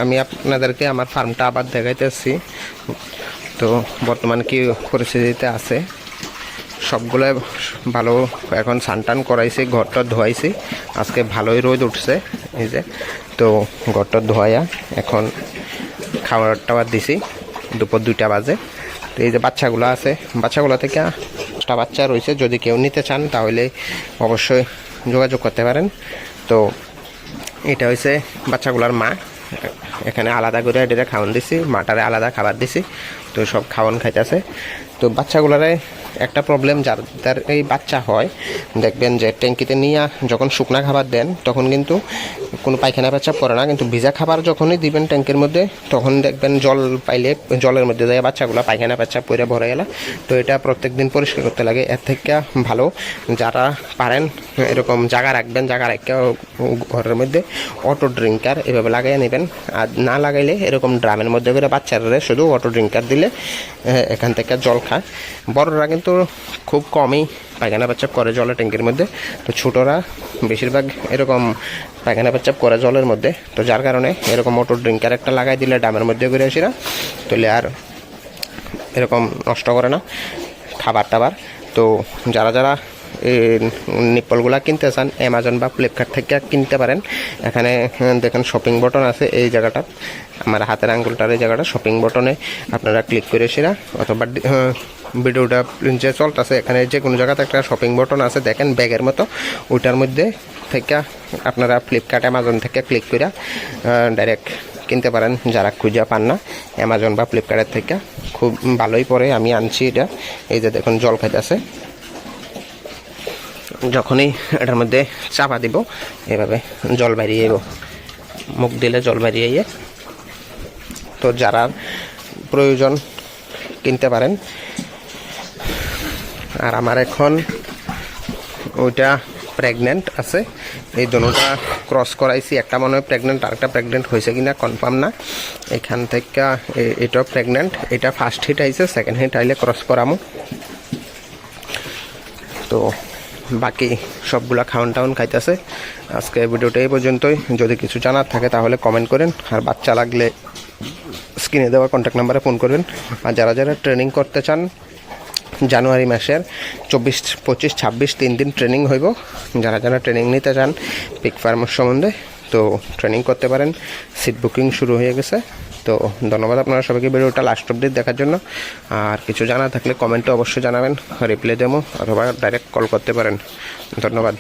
আমি আপনাদেরকে আমার ফার্মটা আবার দেখাইতেছি। তো বর্তমানে কি পরিস্থিতিতে আছে, সবগুলো ভালো। এখন সানটান করাইছি, ঘরটা ধোয়াইছি, আজকে ভালোই রোদ উঠছে এই যে। তো ঘরটা ধোয়াইয়া এখন খাবার টাবার দিছি, দুপুর 2টা বাজে। তো এই যে বাচ্চাগুলো আছে, বাচ্চাগুলো থেকে 5টা বাচ্চা রয়েছে, যদি কেউ নিতে চান তাহলে অবশ্যই যোগাযোগ করতে পারেন। তো এটা হচ্ছে বাচ্চাগুলোর মা, এখানে আলাদা করে এটা খাওয়ান দিছি, মাটারে আলাদা খাবার দিছি। তো সব খাওয়ান খাইতেছে। তো বাচ্চাগুলারে একটা প্রবলেম, যার এই বাচ্চা হয় দেখবেন যে ট্যাঙ্কিতে নিয়ে যখন শুকনা খাবার দেন তখন কিন্তু কোনো পায়খানা পেচ্ছাপ করে না, কিন্তু ভিজা খাবার যখনই দিবেন ট্যাঙ্কের মধ্যে তখন দেখবেন জল পাইলে জলের মধ্যে যায় বাচ্চাগুলো পায়খানা পেচ্ছাপ করে ভরে গেল। তো এটা প্রত্যেক দিন পরিষ্কার করতে লাগে। এর থেকে ভালো যারা পারেন এরকম জায়গা রাখবেন, জায়গা রাখা ঘরের মধ্যে অটো ড্রিঙ্কার এভাবে লাগাইয়া নেবেন। আর না লাগাইলে এরকম ড্রামের মধ্যে করে বাচ্চারা শুধু অটো ড্রিঙ্কার দিলে এখান থেকে জল খায়। বড়রা কিন্তু খুব কমই পায়খানা পেচ্ছাপ করে জলের ট্যাঙ্কির মধ্যে। তো ছোটরা বেশিরভাগ এরকম পায়খানা পেচ্ছাপ করে জলের মধ্যে। তো যার কারণে এরকম অটো ড্রিঙ্কার একটা লাগাই দিলে ড্রামের মধ্যে করে আসিরা, তাহলে আর এরকম নষ্ট করে না খাবার টাবার। তো যারা এই নিপ্পলগুলা কিনতে চান অ্যামাজন বা ফ্লিপকার্ট থেকে কিনতে পারেন। এখানে দেখেন শপিং বাটন আছে, এই জায়গাটা আমার হাতের আঙ্গুলটার এই জায়গাটা শপিং বাটনে আপনারা ক্লিক করে সেরা, অথবা ভিডিওটা যে চলতেছে এখানে যে কোনো জায়গাতে একটা শপিং বাটন আছে দেখেন ব্যাগের মতো, ওইটার মধ্যে থেকে আপনারা ফ্লিপকার্ট অ্যামাজন থেকে ক্লিক করে ডাইরেক্ট কিনতে পারেন যারা খুঁজে পান না অ্যামাজন বা ফ্লিপকার্টের থেকে। খুব ভালোই পড়ে, আমি আনছি এটা। এই যে দেখুন জল খাইতেছে, যখনই এটার মধ্যে চাপা দিব এভাবে জল বেরিয়ে যাব, মুখ দিলে জল বেরিয়ে গিয়ে। তো যারা প্রয়োজন কিনতে পারেন। আর আমার এখন ওইটা প্রেগনেন্ট আছে, এই দুটোটা ক্রস করাইছি, একটা মনে হয় প্রেগনেন্ট, আরেকটা প্রেগনেন্ট হয়েছে কিনা কনফার্ম না। এখান থেকে এটাও প্রেগনেন্ট, এটা ফার্স্ট হিট আইছে, সেকেন্ড হিট আইলে ক্রস করামো। তো বাকি সবগুলা খাওয়ান টাউন খাইতেছে। আজকে ভিডিওটা এই পর্যন্তই। যদি কিছু জানার থাকে তাহলে কমেন্ট করেন, আর বাচ্চা লাগলে স্ক্রিনে দেওয়া কন্ট্যাক্ট নাম্বারে ফোন করবেন। আর যারা ট্রেনিং করতে চান জানুয়ারি মাসের 24, 25, 26 3 দিন ট্রেনিং হইব। যারা ট্রেনিং নিতে চান পিক ফার্মের সম্বন্ধে তো ট্রেনিং করতে পারেন। সিট বুকিং শুরু হয়ে গেছে। তো ধন্যবাদ আপনারা সবাইকে ভিডিওটা লাস্ট অবধি দেখার জন্য। আর কিছু জানা থাকলে কমেন্টে অবশ্যই জানাবেন, রিপ্লাই দেবো, অথবা ডাইরেক্ট কল করতে পারেন। ধন্যবাদ।